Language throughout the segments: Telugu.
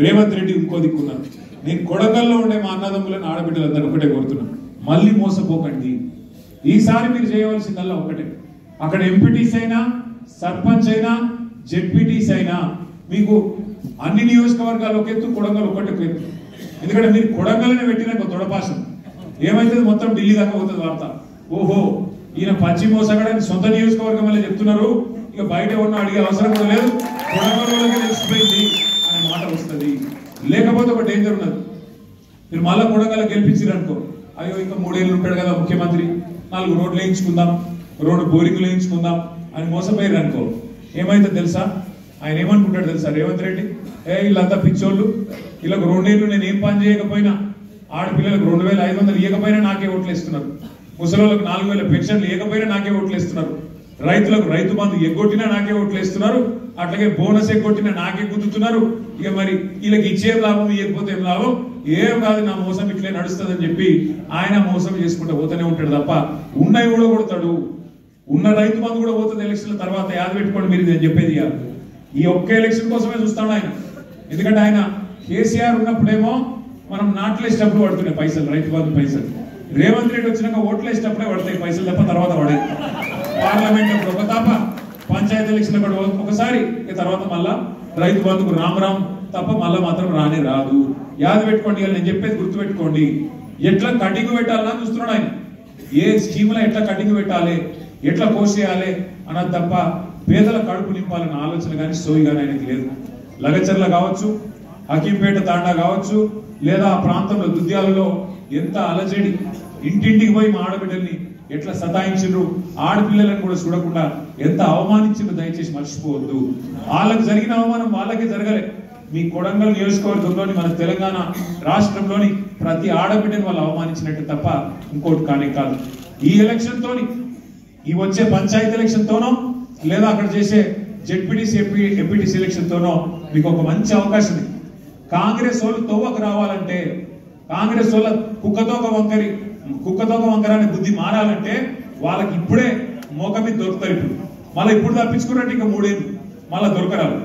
రేవంత్ రెడ్డి ఇంకో దిక్కున్నారు. నేను కొడంగల్లో ఉండే మా అన్నదమ్ములను ఆడబిడ్డలందరూ ఒకటే కోరుతున్నాను, మళ్ళీ మోసపోకండి. ఈసారి మీరు చేయవలసిందల్లా ఒకటే, అక్కడ ఎంపీటీస్ అయినా సర్పంచ్ అయినా జెడ్పీటీస్ అయినా మీకు అన్ని నియోజకవర్గాలు ఒక ఎత్తు, కొడంగల్ ఒకటి ఒక ఎత్తు. ఎందుకంటే మీరు కొడంగల్ని పెట్టినాక తొడపాసం ఏమైతుంది, మొత్తం ఢిల్లీ దాకా పోతుంది వార్త. ఓహో ఈయన పచ్చి మోసగాడని సొంత నియోజకవర్గం వల్ల చెప్తున్నారు, ఇక బయట ఉన్న అడిగే అవసరం కూడా లేదు, కొడంగల్లోకి తెలిసిపోయింది అనే మాట వస్తుంది. లేకపోతే ఒక డేంజర్ ఉన్నది, మీరు మళ్ళా కొడంగల్ గెలిపించారు అనుకో, అయ్యో ఇంకా 3 ఏళ్ళు ఉంటాడు కదా ముఖ్యమంత్రి, 4 రోడ్లు వేయించుకుందాం, రోడ్డు బోరింగ్లు వేయించుకుందాం అని మోసపోయారు అనుకో, ఏమైతే తెలుసా? ఆయన ఏమనుకుంటాడు తెలుసా రేవంత్ రెడ్డి? వీళ్ళంతా పిచ్చోళ్ళు, వీళ్ళకి 2 ఏళ్ళు నేను ఏం పని చేయకపోయినా, ఆడపిల్లలకు 2500 ఇవ్వకపోయినా నాకే ఓట్లు వేస్తున్నారు, ముసలోళ్ళకు 4000 పెన్షన్లు ఇవ్వకపోయినా నాకే ఓట్లు వేస్తున్నారు, రైతులకు రైతు బంధు ఎగ్గొట్టినా నాకే ఓట్లు వేస్తున్నారు, అట్లాగే బోనస్ ఎగ్గొట్టినా నాకే గుద్దుతున్నారు. ఇక మరి వీళ్ళకి ఇచ్చేం లాభం, ఇవ్వకపోతే ఏం లాభం, ఏం కాదు నా మోసం ఇట్లే నడుస్తుందని చెప్పి ఆయన మోసం చేసుకుంటూ పోతూనే ఉంటాడు తప్ప ఉన్నవి కూడా కొడతాడు. ఉన్న రైతు బంధు కూడా పోతుంది ఎలక్షన్ల తర్వాత, యాద పెట్టుకోండి మీరు, నేను చెప్పేది ఈ ఒక్క ఎలక్షన్ కోసమే చూస్తాడు ఆయన. ఎందుకంటే ఆయన కేసీఆర్ ఉన్నప్పుడేమో మనం నాట్లేసేటప్పుడు పడుతున్నాయి పైసలు, రైతు బంధు పైసలు. రేవంత్ రెడ్డి వచ్చినాక ఓట్లు వేసేటప్పుడే పడతాయి పైసలు తప్ప తర్వాత పడేది. పార్లమెంట్ అప్పుడు ఒక తప్ప, పంచాయతీ ఎలక్షన్ కూడా ఒకసారి, తర్వాత మళ్ళా రైతు బంధుకు రామ్ తప్ప మళ్ళా మాత్రం రానే రాదు. యాద పెట్టుకోండి, నేను చెప్పేది గుర్తు పెట్టుకోండి. ఎట్లా కటింగ్ పెట్టాలని చూస్తున్నాడు ఆయన, ఏ స్కీమ్లో ఎట్లా కటింగ్ పెట్టాలి, ఎట్లా కోసేయాలి అన్నది తప్ప పేదల కడుపు నింపాలన్న ఆలోచన కానీ సోయి కానీ ఆయనకి లేదు. లగచర్ల కావచ్చు, హకీంపేట తాండా కావచ్చు, లేదా ఆ ప్రాంతంలో దుద్యాలలో ఎంత అలజడి, ఇంటింటికి పోయి మా ఆడబిడ్డల్ని ఎట్లా సతాయించారు, ఆడపిల్లలను కూడా చూడకుండా ఎంత అవమానించారు, దయచేసి మర్చిపోవద్దు. వాళ్ళకి జరిగిన అవమానం వాళ్ళకే జరగలే. మీ కొడంగల్ నియోజకవర్గంలోని మన తెలంగాణ రాష్ట్రంలోని ప్రతి ఆడబిడ్డని వాళ్ళు అవమానించినట్టు తప్ప ఇంకోటి కానీ కాదు. ఈ ఎలక్షన్ తోని, ఈ వచ్చే పంచాయతీ ఎలక్షన్ తోనో లేదా అక్కడ చేసే జెడ్పీటీసీ ఎంపీటీసీ ఎలక్షన్ తోనో మీకు ఒక మంచి అవకాశం. కాంగ్రెస్ వాళ్ళు తోవకు రావాలంటే, కాంగ్రెస్ వాళ్ళ కుక్కతోక వంకర అనే బుద్ధి మారాలంటే వాళ్ళకి ఇప్పుడే మోక మీద దొరుకుతారు. మళ్ళీ ఇప్పుడు తప్పించుకున్నట్టు ఇంకా 3 ఏళ్ళు మళ్ళీ దొరకరాలు.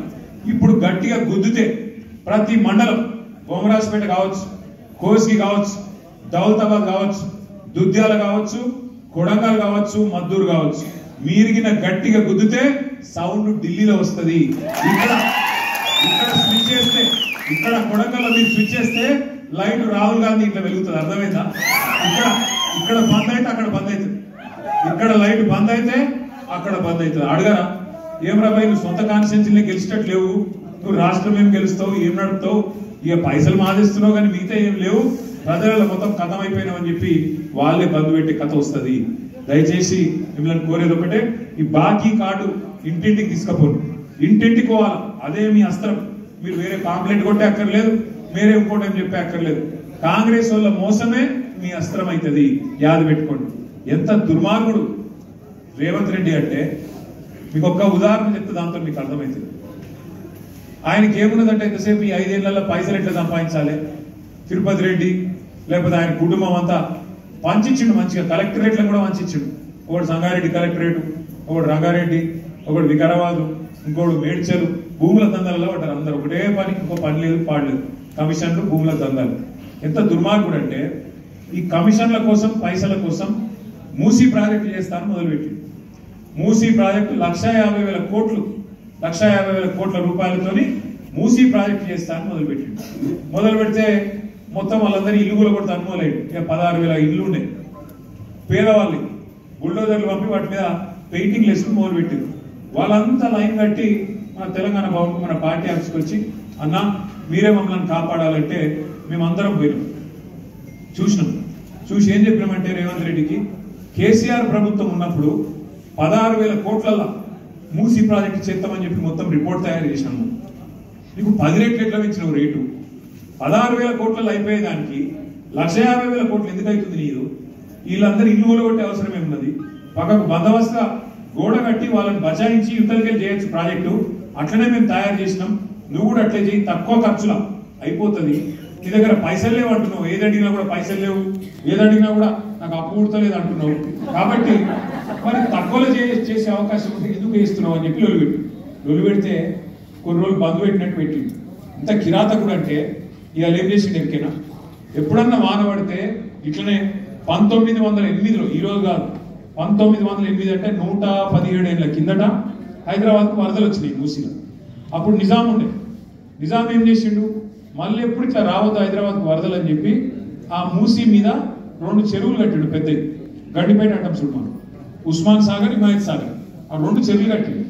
ఇప్పుడు గట్టిగా గుద్దితే ప్రతి మండలం, బొమ్మరాజపేట కావచ్చు, కోస్గి కావచ్చు, దౌలతాబాద్ కావచ్చు, దుద్యాల కావచ్చు, కొడంగల్ కావచ్చు, మద్దూరు కావచ్చు, మీరిగిన గట్టిగా గుద్దితే సౌండ్ ఢిల్లీలో వస్తుంది. ఇక్కడ స్విచ్ చేస్తే, ఇక్కడ కొడంగల్లో మీరు స్విచ్ చేస్తే లైట్ రాహుల్ గాంధీ ఇట్లా వెలుగుతుంది, అర్థమైందా? ఇక్కడ బంద్ అయితే అక్కడ బంద్ అవుతుంది, ఇక్కడ లైట్ బంద్ అయితే అక్కడ బంద్ అవుతుంది. అడగరా ఏం రాబాయి, నువ్వు సొంత కాన్స్టిట్యూన్సీని గెలిచేటట్టు లేవు, నువ్వు రాష్ట్రం ఏం గెలుస్తావు, ఏం నడుపుతావు, ఇక పైసలు మాదిస్తున్నావు కానీ మిగతా ఏం లేవు, ప్రజలలో మొత్తం కథం అయిపోయినావు అని చెప్పి వాళ్ళే బంద్ పెట్టే కథ వస్తుంది. దయచేసి మిమ్మల్ని కోరేది ఒకటే, ఈ బాకీ కార్డు ఇంటింటికి తీసుకపోండి, ఇంటింటికి పోవాలి, అదే మీ అస్త్రం. మీరు వేరే కాంప్లైంట్ కొట్టే అక్కర్లేదు, వేరే ఇంకోటి అని చెప్పే అక్కర్లేదు. కాంగ్రెస్ వాళ్ళ మోసమే మీ అస్త్రం అవుతుంది, యాద పెట్టుకోండి. ఎంత దుర్మార్గుడు రేవంత్ రెడ్డి అంటే మీకు ఒక్క ఉదాహరణ చెప్తే దాంతో మీకు అర్థమవుతుంది. ఆయనకి ఏమున్నదంటే ఎంతసేపు ఈ 5 ఏళ్లలో పైసలు ఎట్లా సంపాదించాలి, తిరుపతి రెడ్డి లేకపోతే ఆయన కుటుంబం అంతా పంచిచ్చిండు మంచిగా, కలెక్టరేట్లను కూడా పంచిచ్చిండు. ఒకటి సంగారెడ్డి కలెక్టరేట్, ఒకటి రంగారెడ్డి, ఒకటి వికారాబాదు, ఇంకోటి మేడ్చలు. భూముల దందాలలో పడ్డారు అందరు, ఒకటే పని, ఇంకో పని లేదు పాడలేదు, కమిషన్లు, భూముల దందాలు. ఎంత దుర్మార్గుడు అంటే ఈ కమిషన్ల కోసం, పైసల కోసం మూసీ ప్రాజెక్టు చేస్తాను మొదలుపెట్టి, మూసీ ప్రాజెక్టు 1,50,000 కోట్లు, 1,50,000 కోట్ల రూపాయలతోని మూసీ ప్రాజెక్టు చేస్తాను మొదలుపెట్టి, మొదలు పెడితే మొత్తం వాళ్ళందరూ ఇల్లు కూడా కొడతాను మొదలైంది. ఇక 16,000 ఇల్లు ఉండే పేదవాళ్ళకి బుల్డోజర్లు పంపి వాటి మీద పెయింటింగ్లు వేసుకుని మొదలుపెట్టారు. వాళ్ళంతా లైన్ కట్టి మన తెలంగాణ భవన్కు, మన పార్టీ ఆఫీస్కి వచ్చి, అన్న మీరే మమ్మల్ని కాపాడాలంటే మేమందరం పోయినాం, చూసినాం. చూసి ఏం చెప్పినామంటే రేవంత్ రెడ్డికి, కేసీఆర్ ప్రభుత్వం ఉన్నప్పుడు 16,000 కోట్లల్లో మూసీ ప్రాజెక్టు చేస్తామని చెప్పి మొత్తం రిపోర్ట్ తయారు చేసినాము. నీకు 10 రెట్లు ఎట్లా పెంచినావు రేటు? 16,000 కోట్లలో అయిపోయేదానికి 1,50,000 కోట్లు ఎందుకు అవుతుంది నీరు? వీళ్ళందరూ ఇల్లు కొట్టే అవసరం ఏమున్నది? పక్కకు బందోబస్తుగా గోడ కట్టి వాళ్ళని బచాయించి యుద్ధలకెళ్ళి చేయొచ్చు ప్రాజెక్టు. అట్లనే మేము తయారు చేసినాం, నువ్వు కూడా అట్లే చేయి, తక్కువ ఖర్చులా అయిపోతుంది. నీ దగ్గర పైసలు లేవు అంటున్నావు, ఏదడిగినా కూడా పైసలు లేవు, ఏదడిగినా కూడా నాకు అప్పు పుడతలేదు అంటున్నావు. కాబట్టి మరి తక్కువలో చేసే అవకాశం ఉంటే ఎందుకు వేస్తున్నావు అని చెప్పి లొలి పెట్టి, లొలి పెడితే కొన్ని రోజులు బంద్ పెట్టినట్టు పెట్టింది. ఇంత కిరాతకుడు అంటే ఇవాళ ఏం చేసిండు ఎరికేనా? ఎప్పుడన్నా వాన పడితే ఇట్లనే 1908లో, ఈరోజు కాదు 1908 అంటే 117 ఏళ్ళ కిందట హైదరాబాద్కు వరదలు వచ్చినాయి మూసీలో. అప్పుడు నిజాం ఉండే. నిజాం ఏం చేసిండు, మళ్ళీ ఎప్పుడు ఇట్లా రావద్దు హైదరాబాద్కు వరదలు అని చెప్పి ఆ మూసీ మీద 2 చెరువులు కట్టిండు పెద్దవి. గడ్డిపేట అంటాం చూడు మనం, ఉస్మాన్ సాగర్, హిమాయత్ సాగర్, ఆ 2 చెరువులు కట్టిండు.